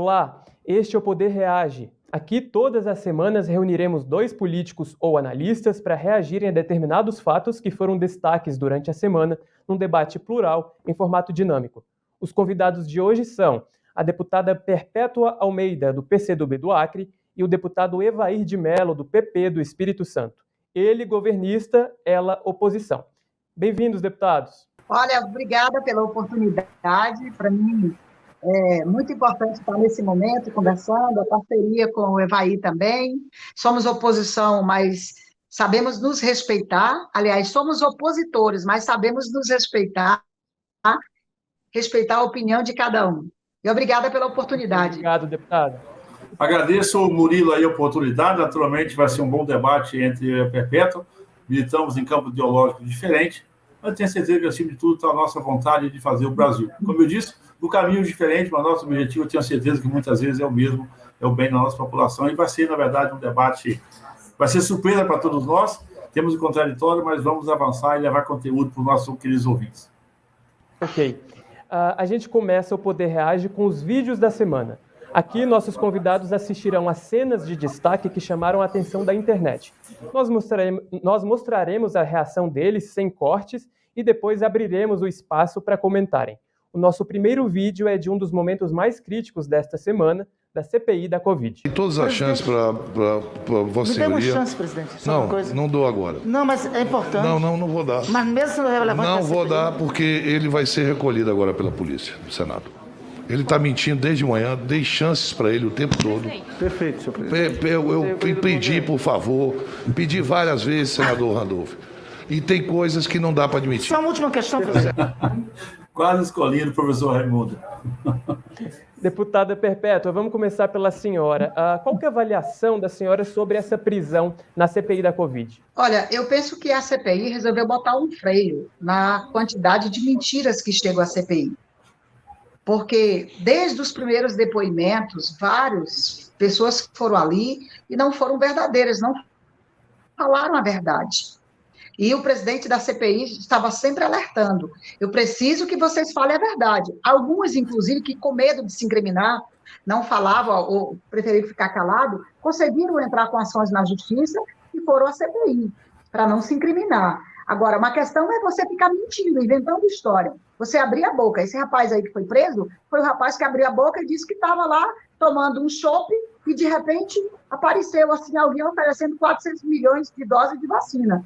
Olá, este é o Poder Reage. Aqui, todas as semanas, reuniremos 2 políticos ou analistas para reagirem a determinados fatos que foram destaques durante a semana, num debate plural, em formato dinâmico. Os convidados de hoje são a deputada Perpétua Almeida, do PCdoB do Acre, e o deputado Evair de Mello, do PP do Espírito Santo. Ele, governista, ela, oposição. Bem-vindos, deputados. Olha, obrigada pela oportunidade. Para mim é muito importante estar nesse momento conversando, a parceria com o Evair também. Somos oposição, mas sabemos nos respeitar. Aliás, somos opositores, mas sabemos nos respeitar, respeitar a opinião de cada um. E obrigada pela oportunidade. Obrigado, deputado. Agradeço, Murilo, aí a oportunidade. Naturalmente, vai ser um bom debate entre a Perpétua. Militamos em campo ideológico diferente, mas tenho certeza que, acima de tudo, está a nossa vontade de fazer o Brasil. Como eu disse, no caminho diferente, mas nosso objetivo, eu tenho certeza que muitas vezes é o mesmo, é o bem da nossa população, e vai ser, na verdade, um debate, vai ser surpresa para todos nós. Temos o contraditório, mas vamos avançar e levar conteúdo para os nossos queridos ouvintes. Ok. A gente começa o Poder Reage com os vídeos da semana. Aqui, nossos convidados assistirão a cenas de destaque que chamaram a atenção da internet. Nós mostraremos a reação deles sem cortes e depois abriremos o espaço para comentarem. O nosso primeiro vídeo é de um dos momentos mais críticos desta semana, da CPI da Covid. Tem todas as chances para Vossa Senhoria. Me dê uma chance, presidente. Não dou agora. Não, mas é importante. Não vou dar. Mas mesmo se não é relevante... Não vou dar, porque ele vai ser recolhido agora pela polícia do Senado. Ele está mentindo desde manhã, dei chances para ele o tempo todo. Perfeito, senhor presidente. Eu pedi, por favor, pedi várias vezes, senador Randolph. E tem coisas que não dá para admitir. Só uma última questão, presidente. Quase escolhido, professor Raimundo. Deputada Perpétua, vamos começar pela senhora. Qual que é a avaliação da senhora sobre essa prisão na CPI da Covid? Olha, eu penso que a CPI resolveu botar um freio na quantidade de mentiras que chegam à CPI. Porque desde os primeiros depoimentos, várias pessoas foram ali e não foram verdadeiras, não falaram a verdade. E o presidente da CPI estava sempre alertando: eu preciso que vocês falem a verdade. Algumas, inclusive, que com medo de se incriminar, não falavam ou preferiram ficar calado, conseguiram entrar com ações na justiça e foram à CPI, para não se incriminar. Agora, uma questão é você ficar mentindo, inventando história. Você abrir a boca. Esse rapaz aí que foi preso, foi o rapaz que abriu a boca e disse que estava lá tomando um chopp e, de repente, apareceu assim alguém oferecendo 400 milhões de doses de vacina.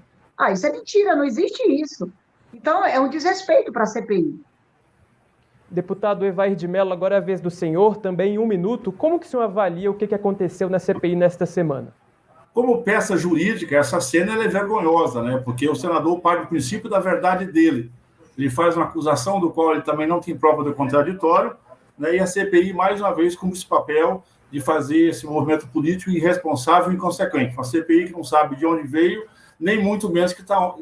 Isso é mentira, não existe isso. Então, é um desrespeito para a CPI. Deputado Evair de Mello, agora é a vez do senhor, também em 1 minuto. Como que o senhor avalia o que aconteceu na CPI nesta semana? Como peça jurídica, essa cena é vergonhosa, né? Porque o senador parte do princípio da verdade dele. Ele faz uma acusação do qual ele também não tem prova do contraditório, né? E a CPI, mais uma vez, cumpre esse papel de fazer esse movimento político irresponsável e inconsequente. Uma CPI que não sabe de onde veio, nem muito menos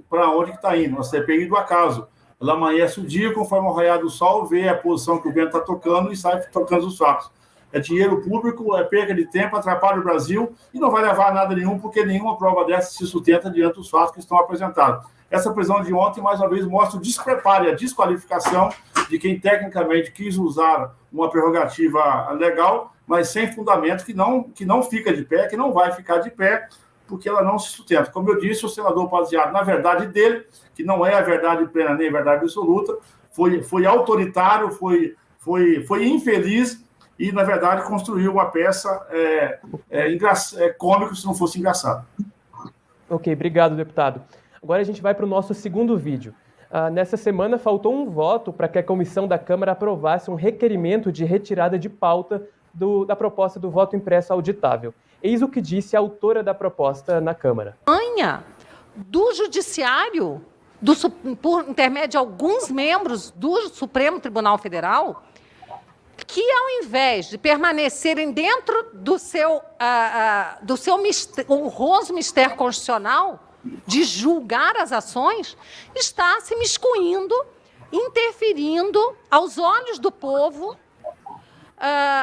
para onde está indo. Uma CPI do acaso. Ela amanhece o dia, conforme o raiar do sol, vê a posição que o vento está tocando e sai tocando os fatos. É dinheiro público, é perda de tempo, atrapalha o Brasil e não vai levar a nada nenhum, porque nenhuma prova dessa se sustenta diante dos fatos que estão apresentados. Essa prisão de ontem, mais uma vez, mostra o despreparo e a desqualificação de quem tecnicamente quis usar uma prerrogativa legal, mas sem fundamento, que não fica de pé, que não vai ficar de pé, porque ela não se sustenta. Como eu disse, o senador, baseado na verdade dele, que não é a verdade plena nem a verdade absoluta, foi autoritário, foi infeliz e, na verdade, construiu uma peça cômica se não fosse engraçado. Ok, obrigado, deputado. Agora a gente vai para o nosso segundo vídeo. Nessa semana, faltou um voto para que a comissão da Câmara aprovasse um requerimento de retirada de pauta da proposta do voto impresso auditável. Eis o que disse a autora da proposta na Câmara. Do Judiciário, por intermédio de alguns membros do Supremo Tribunal Federal, que, ao invés de permanecerem dentro do seu honroso mistério constitucional de julgar as ações, está se miscuindo, interferindo aos olhos do povo,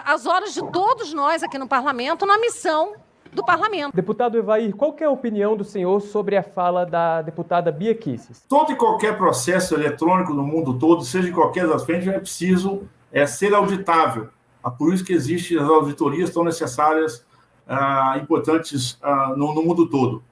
às olhos de todos nós aqui no Parlamento, na missão do Parlamento. Deputado Evair, qual que é a opinião do senhor sobre a fala da deputada Bia Kicis? Todo e qualquer processo eletrônico no mundo todo, seja em qualquer das frentes, é preciso ser auditável. Por isso que existem as auditorias tão necessárias, importantes no mundo todo.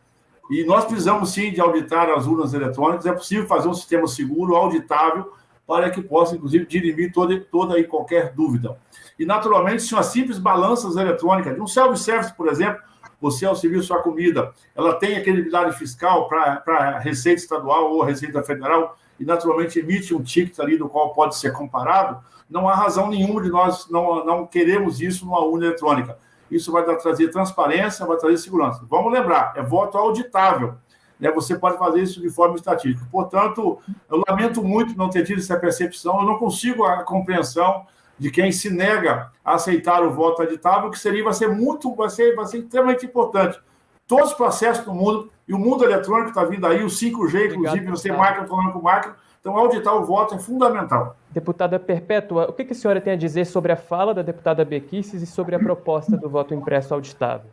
E nós precisamos, sim, de auditar as urnas eletrônicas. É possível fazer um sistema seguro, auditável, para que possa, inclusive, dirimir toda e qualquer dúvida. E, naturalmente, se uma simples balanças eletrônica, de um self-service, por exemplo, você, ao servir sua comida, ela tem credibilidade fiscal para a Receita Estadual ou a Receita Federal, e, naturalmente, emite um ticket ali do qual pode ser comparado, não há razão nenhuma de nós não queremos isso numa urna eletrônica. Isso vai trazer transparência, vai trazer segurança. Vamos lembrar, é voto auditável. Né? Você pode fazer isso de forma estatística. Portanto, eu lamento muito não ter tido essa percepção. Eu não consigo a compreensão de quem se nega a aceitar o voto auditável, que vai ser extremamente importante. Todos os processos do mundo, e o mundo eletrônico está vindo aí, o 5G, inclusive, você marca, eu estou falando com marca. Então, auditar o voto é fundamental. Deputada Perpétua, o que a senhora tem a dizer sobre a fala da deputada Bequices e sobre a proposta do voto impresso auditável?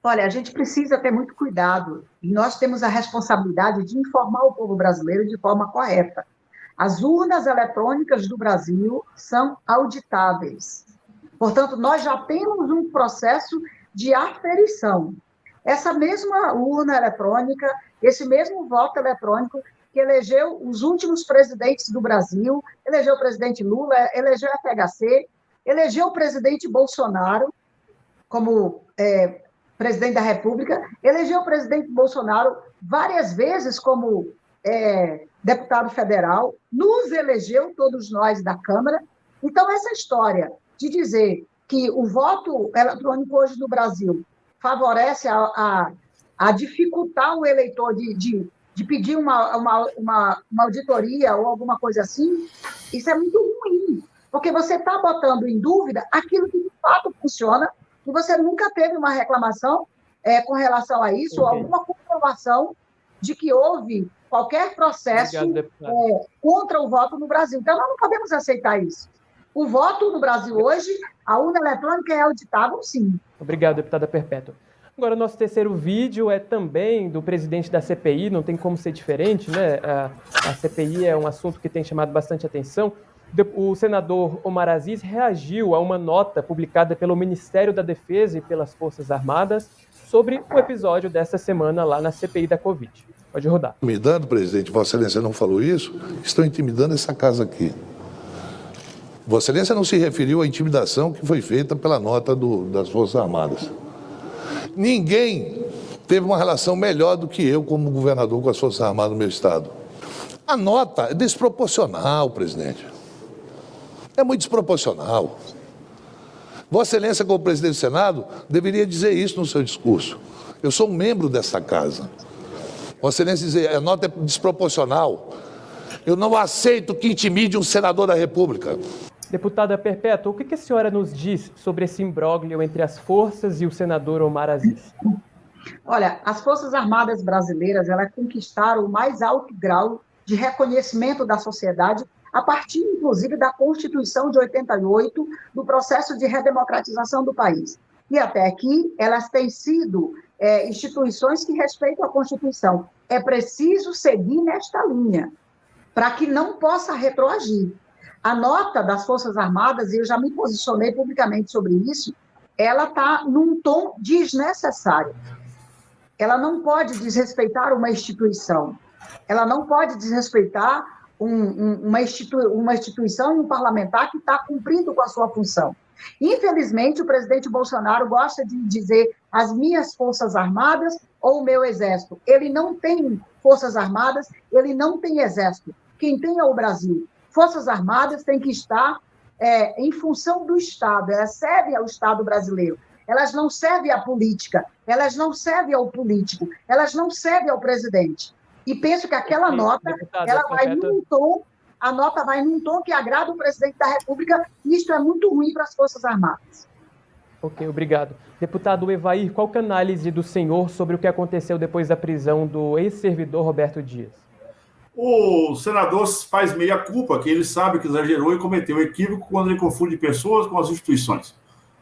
Olha, a gente precisa ter muito cuidado e nós temos a responsabilidade de informar o povo brasileiro de forma correta. As urnas eletrônicas do Brasil são auditáveis. Portanto, nós já temos um processo de aferição. Essa mesma urna eletrônica, esse mesmo voto eletrônico que elegeu os últimos presidentes do Brasil, elegeu o presidente Lula, elegeu a FHC, elegeu o presidente Bolsonaro como presidente da República, elegeu o presidente Bolsonaro várias vezes como deputado federal, nos elegeu, todos nós da Câmara. Então, essa história de dizer que o voto eletrônico hoje no Brasil favorece a dificultar o eleitor de pedir uma auditoria ou alguma coisa assim, isso é muito ruim, porque você está botando em dúvida aquilo que de fato funciona e você nunca teve uma reclamação com relação a isso, ou alguma comprovação de que houve qualquer processo contra o voto no Brasil. Então, nós não podemos aceitar isso. O voto no Brasil hoje, a urna eletrônica é auditável, sim. Obrigado, deputada Perpétua. Agora, o nosso terceiro vídeo é também do presidente da CPI, não tem como ser diferente, né? A CPI é um assunto que tem chamado bastante atenção. O senador Omar Aziz reagiu a uma nota publicada pelo Ministério da Defesa e pelas Forças Armadas sobre o episódio dessa semana lá na CPI da Covid. Pode rodar. Intimidando, presidente, Vossa Excelência não falou isso, estão intimidando essa casa aqui. Vossa Excelência não se referiu à intimidação que foi feita pela nota das Forças Armadas. Ninguém teve uma relação melhor do que eu como governador com as Forças Armadas do meu estado. A nota é desproporcional, presidente. É muito desproporcional. Vossa Excelência, como presidente do Senado, deveria dizer isso no seu discurso. Eu sou um membro dessa casa. Vossa Excelência dizer, a nota é desproporcional. Eu não aceito que intimide um senador da República. Deputada Perpétua, o que a senhora nos diz sobre esse imbróglio entre as forças e o senador Omar Aziz? Olha, as Forças Armadas brasileiras, elas conquistaram o mais alto grau de reconhecimento da sociedade a partir, inclusive, da Constituição de 88, do processo de redemocratização do país. E até aqui, elas têm sido instituições que respeitam a Constituição. É preciso seguir nesta linha, para que não possa retroagir. A nota das Forças Armadas, e eu já me posicionei publicamente sobre isso, ela está num tom desnecessário. Ela não pode desrespeitar uma instituição. Ela não pode desrespeitar uma instituição e um parlamentar que está cumprindo com a sua função. Infelizmente, o presidente Bolsonaro gosta de dizer as minhas Forças Armadas ou o meu Exército. Ele não tem Forças Armadas, ele não tem Exército. Quem tem é o Brasil. Forças Armadas têm que estar em função do Estado, elas servem ao Estado brasileiro. Elas não servem à política, elas não servem ao político, elas não servem ao presidente. E penso que aquela nota, ela vai num tom, a nota vai num tom que agrada o presidente da República, e isso é muito ruim para as Forças Armadas. Ok, obrigado. Deputado Evair, qual que é a análise do senhor sobre o que aconteceu depois da prisão do ex-servidor Roberto Dias? O senador faz meia-culpa, que ele sabe que exagerou e cometeu equívoco quando ele confunde pessoas com as instituições.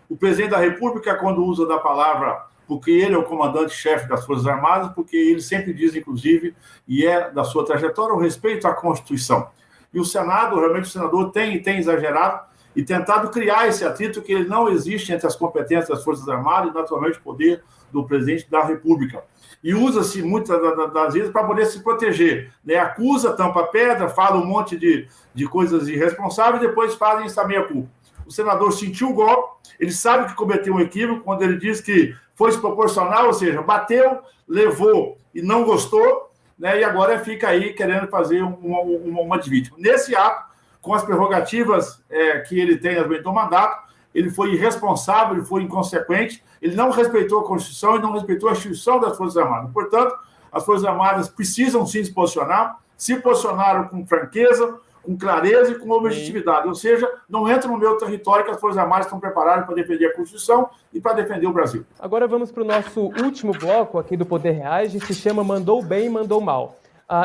O presidente da República, quando usa da palavra, porque ele é o comandante-chefe das Forças Armadas, porque ele sempre diz, inclusive, e é da sua trajetória, o respeito à Constituição. E o Senado, realmente o senador tem exagerado, e tentado criar esse atrito que ele não existe entre as competências das Forças Armadas e, naturalmente, o poder do presidente da República. E usa-se muitas das vezes para poder se proteger, né? Acusa, tampa pedra, fala um monte de coisas irresponsáveis e depois fazem essa meia-culpa. O senador sentiu o golpe, ele sabe que cometeu um equívoco quando ele diz que foi desproporcional, ou seja, bateu, levou e não gostou, né? E agora fica aí querendo fazer uma de vítima. Nesse ato, com as prerrogativas que ele tem do mandato, ele foi irresponsável, ele foi inconsequente, ele não respeitou a Constituição e não respeitou a instituição das Forças Armadas. Portanto, as Forças Armadas precisam sim se posicionaram com franqueza, com clareza e com objetividade. Ou seja, não entra no meu território que as Forças Armadas estão preparadas para defender a Constituição e para defender o Brasil. Agora vamos para o nosso último bloco aqui do Poder Reage, se chama Mandou Bem, Mandou Mal.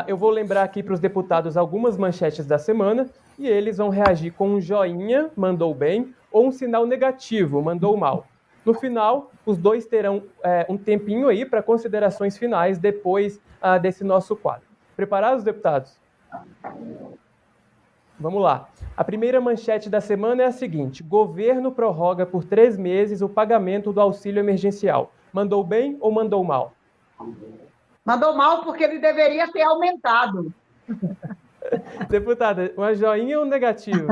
Eu vou lembrar aqui para os deputados algumas manchetes da semana e eles vão reagir com um joinha, mandou bem, ou um sinal negativo, mandou mal. No final, os dois terão um tempinho aí para considerações finais depois desse nosso quadro. Preparados, deputados? Vamos lá. A primeira manchete da semana é a seguinte: governo prorroga por 3 meses o pagamento do auxílio emergencial. Mandou bem ou mandou mal? Mandou mal porque ele deveria ter aumentado. Deputada, uma joinha ou um negativo?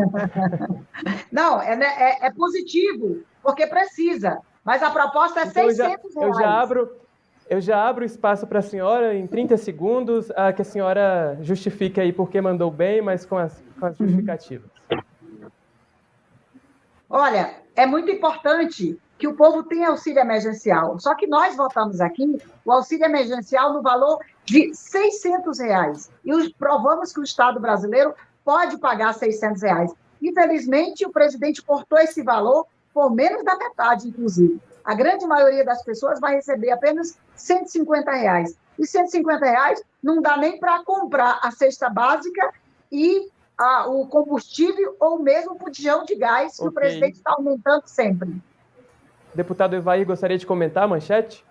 Não, é positivo, porque precisa. Mas a proposta é então, R$600. Eu já abro espaço para a senhora, em 30 segundos, que a senhora justifique aí porque mandou bem, mas com as justificativas. Olha, é muito importante que o povo tenha auxílio emergencial. Só que nós votamos aqui o auxílio emergencial no valor de R$600. E provamos que o Estado brasileiro pode pagar R$600. Infelizmente, o presidente cortou esse valor por menos da metade, inclusive. A grande maioria das pessoas vai receber apenas R$150. E R$150 não dá nem para comprar a cesta básica e o combustível ou mesmo o botijão de gás que o presidente está aumentando sempre. Deputado Evair, gostaria de comentar a manchete?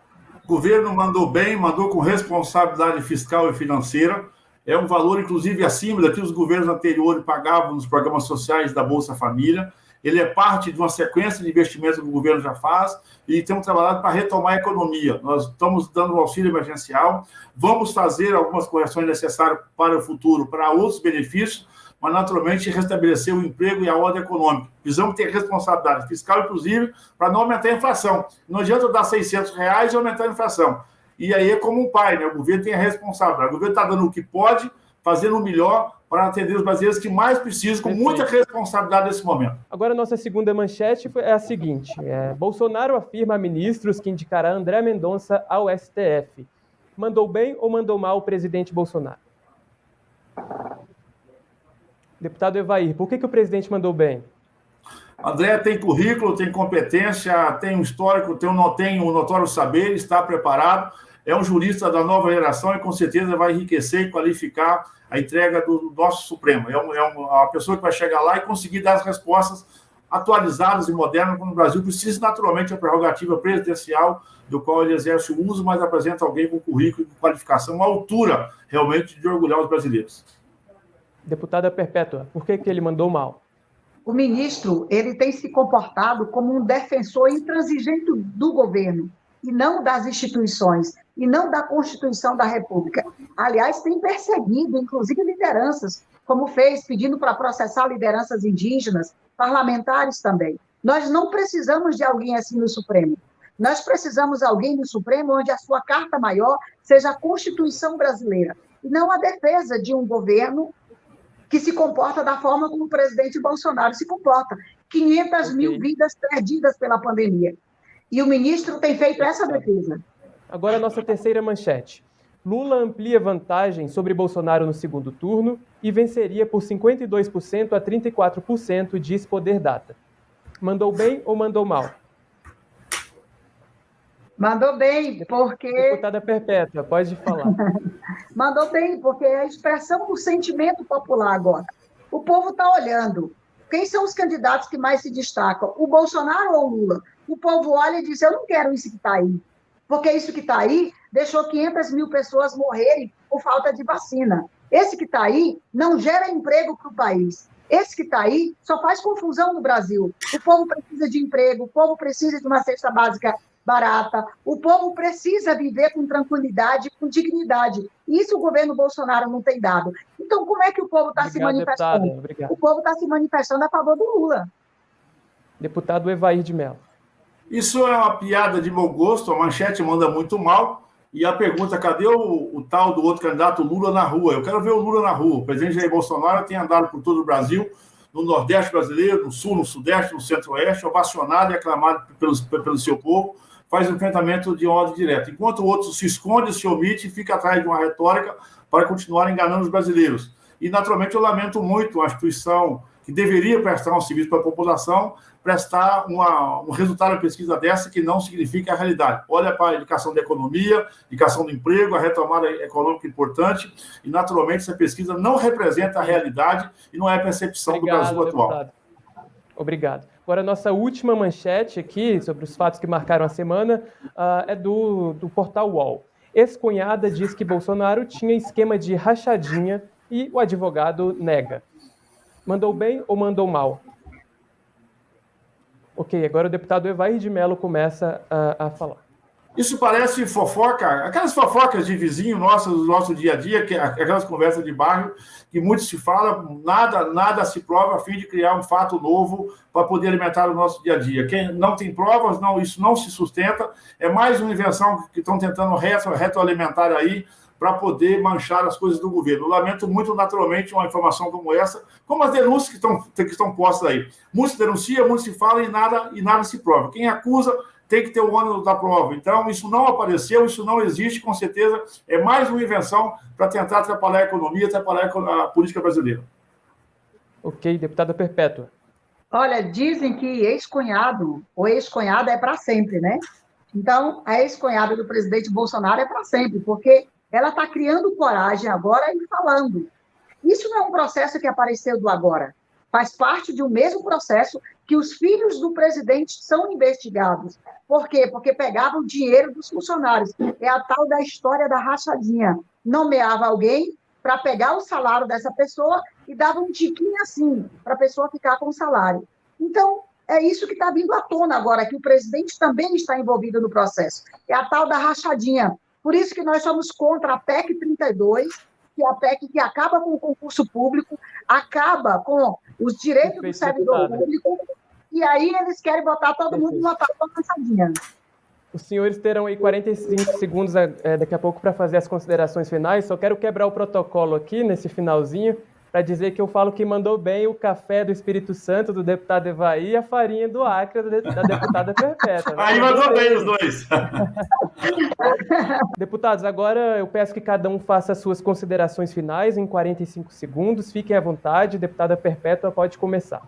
O governo mandou bem, mandou com responsabilidade fiscal e financeira. É um valor, inclusive, acima daquilo que os governos anteriores pagavam nos programas sociais da Bolsa Família. Ele é parte de uma sequência de investimentos que o governo já faz e temos trabalhado para retomar a economia. Nós estamos dando um auxílio emergencial, vamos fazer algumas correções necessárias para o futuro, para outros benefícios, mas, naturalmente, restabelecer o emprego e a ordem econômica. Precisamos ter responsabilidade fiscal, inclusive, para não aumentar a inflação. Não adianta dar R$600 e aumentar a inflação. E aí é como um pai, né? O governo tem a responsabilidade. O governo está dando o que pode, fazendo o melhor para atender os brasileiros que mais precisam, com muita responsabilidade nesse momento. Agora, a nossa segunda manchete é a seguinte: Bolsonaro afirma a ministros que indicará André Mendonça ao STF. Mandou bem ou mandou mal o presidente Bolsonaro? Deputado Evair, por que o presidente mandou bem? André tem currículo, tem competência, tem um histórico, tem um notório saber, está preparado, é um jurista da nova geração e com certeza vai enriquecer e qualificar a entrega do nosso Supremo. É uma pessoa que vai chegar lá e conseguir dar as respostas atualizadas e modernas, quando o Brasil precisa naturalmente da prerrogativa presidencial, do qual ele exerce o uso, mas apresenta alguém com currículo e com qualificação, uma altura realmente de orgulhar os brasileiros. Deputada Perpétua, por que ele mandou mal? O ministro, ele tem se comportado como um defensor intransigente do governo, e não das instituições, e não da Constituição da República. Aliás, tem perseguido, inclusive, lideranças, como fez, pedindo para processar lideranças indígenas, parlamentares também. Nós não precisamos de alguém assim no Supremo. Nós precisamos de alguém no Supremo onde a sua carta maior seja a Constituição brasileira, e não a defesa de um governo que se comporta da forma como o presidente Bolsonaro se comporta. 500 mil vidas perdidas pela pandemia. E o ministro tem feito essa defesa. Agora a nossa terceira manchete. Lula amplia vantagem sobre Bolsonaro no segundo turno e venceria por 52% a 34%, diz Poder Data. Mandou bem ou mandou mal? Mandou bem, porque... Deputada Perpétua, pode falar. Mandou bem, porque é a expressão do sentimento popular agora. O povo está olhando. Quem são os candidatos que mais se destacam? O Bolsonaro ou o Lula? O povo olha e diz, eu não quero isso que está aí. Porque isso que está aí deixou 500 mil pessoas morrerem por falta de vacina. Esse que está aí não gera emprego para o país. Esse que está aí só faz confusão no Brasil. O povo precisa de emprego, o povo precisa de uma cesta básica barata, o povo precisa viver com tranquilidade, com dignidade. Isso o governo Bolsonaro não tem dado. Então, como é que o povo está se manifestando? O povo está se manifestando a favor do Lula. Deputado Evair de Mello. Isso é uma piada de mau gosto, a manchete manda muito mal, e a pergunta, cadê o tal do outro candidato, Lula na rua? Eu quero ver o Lula na rua. O presidente Jair Bolsonaro tem andado por todo o Brasil, no Nordeste brasileiro, no Sul, no Sudeste, no Centro-Oeste, ovacionado e aclamado pelo seu povo, faz enfrentamento de ordem direta. Enquanto o outro se esconde, se omite e fica atrás de uma retórica para continuar enganando os brasileiros. E, naturalmente, eu lamento muito a instituição que deveria prestar um serviço para a população, prestar um resultado da pesquisa dessa que não significa a realidade. Olha para a indicação da economia, indicação do emprego, a retomada econômica importante, e, naturalmente, essa pesquisa não representa a realidade e não é a percepção do Brasil atual. Deputado. Obrigado. Agora, a nossa última manchete aqui, sobre os fatos que marcaram a semana, é do portal UOL. Ex-cunhada diz que Bolsonaro tinha esquema de rachadinha e o advogado nega. Mandou bem ou mandou mal? Ok, agora o deputado Evair de Mello começa a falar. Isso parece fofoca, aquelas fofocas de vizinho nosso, do nosso dia a dia, aquelas conversas de bairro, que muito se fala, nada se prova a fim de criar um fato novo para poder alimentar o nosso dia a dia. Quem não tem provas, isso não se sustenta, é mais uma invenção que estão tentando retroalimentar aí, para poder manchar as coisas do governo. Eu lamento muito, naturalmente, uma informação como essa, como as denúncias que estão postas aí. Muito se denuncia, muito se fala e nada se prova. Quem acusa tem que ter o ônus da prova. Então, isso não apareceu, isso não existe, com certeza, é mais uma invenção para tentar atrapalhar a economia, atrapalhar a política brasileira. Ok, deputada Perpétua. Olha, dizem que ex-cunhado ou ex-cunhada é para sempre, né? Então, a ex-cunhada do presidente Bolsonaro é para sempre, porque ela está criando coragem agora e falando. Isso não é um processo que apareceu do agora. Faz parte de um mesmo processo que os filhos do presidente são investigados. Por quê? Porque pegavam o dinheiro dos funcionários. É a tal da história da rachadinha. Nomeava alguém para pegar o salário dessa pessoa e dava um tiquinho assim, para a pessoa ficar com o salário. Então, é isso que está vindo à tona agora, que o presidente também está envolvido no processo. É a tal da rachadinha. Por isso que nós somos contra a PEC 32, que é a PEC que acaba com o concurso público, acaba com os direitos do servidor público, e aí eles querem botar todo mundo numa tal da rachadinha. Os senhores terão aí 45 segundos daqui a pouco para fazer as considerações finais. Só quero quebrar o protocolo aqui, nesse finalzinho, para dizer que eu falo que mandou bem o café do Espírito Santo, do deputado Evair, e a farinha do Acre, da deputada Perpétua. Aí mandou bem os dois. Deputados, agora eu peço que cada um faça as suas considerações finais em 45 segundos. Fiquem à vontade. Deputada Perpétua, pode começar.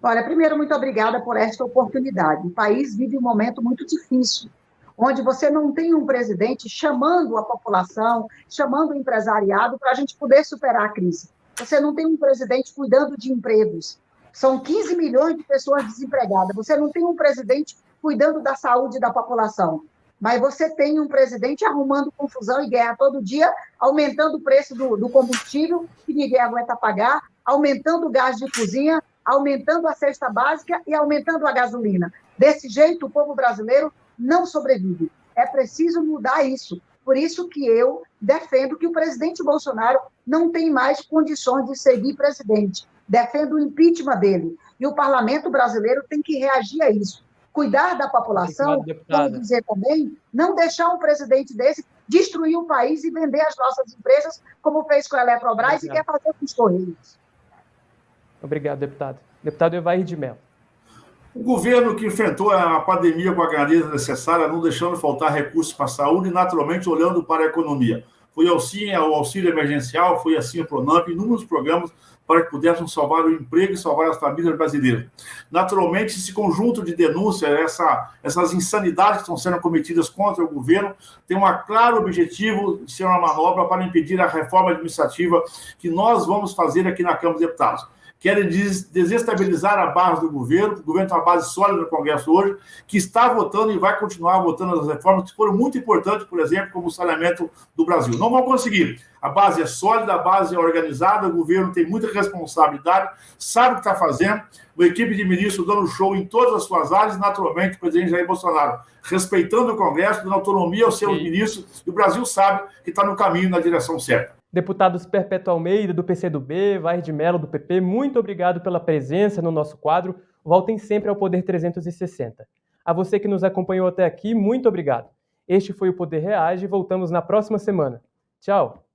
Olha, primeiro, muito obrigada por esta oportunidade. O país vive um momento muito difícil, onde você não tem um presidente chamando a população, chamando o empresariado para a gente poder superar a crise. Você não tem um presidente cuidando de empregos. São 15 milhões de pessoas desempregadas. Você não tem um presidente cuidando da saúde da população. Mas você tem um presidente arrumando confusão e guerra todo dia, aumentando o preço do combustível, que ninguém aguenta pagar, aumentando o gás de cozinha, aumentando a cesta básica e aumentando a gasolina. Desse jeito, o povo brasileiro não sobrevive. É preciso mudar isso. Por isso que eu defendo que o presidente Bolsonaro não tem mais condições de seguir presidente. Defendo o impeachment dele. E o parlamento brasileiro tem que reagir a isso. Cuidar da população, vamos dizer também, não deixar um presidente desse destruir o país e vender as nossas empresas, como fez com a Eletrobras e quer fazer com os Correios. Obrigado, deputado. Deputado Evair de Mello. O governo que enfrentou a pandemia com a grandeza necessária, não deixando faltar recursos para a saúde e, naturalmente, olhando para a economia. Foi o auxílio emergencial, foi assim o Pronamp, inúmeros programas para que pudessem salvar o emprego e salvar as famílias brasileiras. Naturalmente, esse conjunto de denúncias, essas insanidades que estão sendo cometidas contra o governo, tem um claro objetivo de ser uma manobra para impedir a reforma administrativa que nós vamos fazer aqui na Câmara dos Deputados. querem desestabilizar a base do governo. O governo tem uma base sólida no Congresso hoje, que está votando e vai continuar votando as reformas que foram muito importantes, por exemplo, como o saneamento do Brasil. Não vão conseguir. A base é sólida, a base é organizada, o governo tem muita responsabilidade, sabe o que está fazendo, uma equipe de ministros dando show em todas as suas áreas, naturalmente o presidente Jair Bolsonaro respeitando o Congresso, dando autonomia aos seus ministros, e o Brasil sabe que está no caminho, na direção certa. Deputados Perpétuo Almeida, do PCdoB, Vair de Mello, do PP, muito obrigado pela presença no nosso quadro. Voltem sempre ao Poder 360. A você que nos acompanhou até aqui, muito obrigado. Este foi o Poder Reage e voltamos na próxima semana. Tchau!